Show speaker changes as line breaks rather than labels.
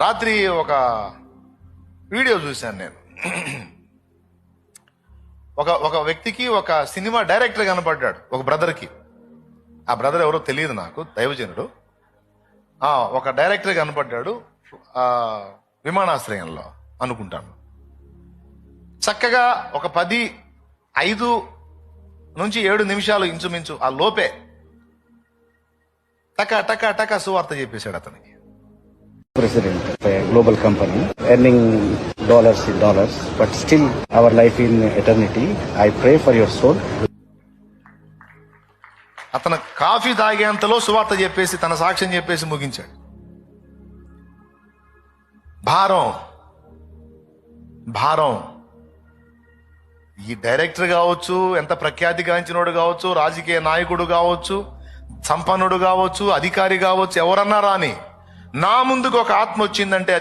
రాత్రి ఒక వీడియో చూశాను నేను. ఒక వ్యక్తికి ఒక సినిమా డైరెక్టర్ కనపడ్డాడు, ఒక బ్రదర్కి. ఆ బ్రదర్ ఎవరో తెలియదు నాకు, దైవజనుడు. ఒక డైరెక్టర్ కనపడ్డాడు విమానాశ్రయంలో అనుకుంటాను. చక్కగా ఒక 5 నుంచి 7 నిమిషాలు ఇంచుమించు ఆ లోపే టకా సువార్త చెప్పేశాడు అతనికి.
President of a global company, earning dollars in dollars, but still our life in eternity. I pray for your soul.
అతను కాఫీ తాగేంతలో సువార్త చెప్పేసి తన సాక్ష్యం చెప్పేసి ముగించాడు. భారం ఈ డైరెక్టర్ కావచ్చు, ఎంత ప్రఖ్యాతి గాంచినోడు కావచ్చు, రాజకీయ నాయకుడు కావచ్చు, సంపన్నుడు కావచ్చు, అధికారి కావచ్చు, ఎవరన్నా రాని, నా ముందుకు ఒక ఆత్మ వచ్చిందంటే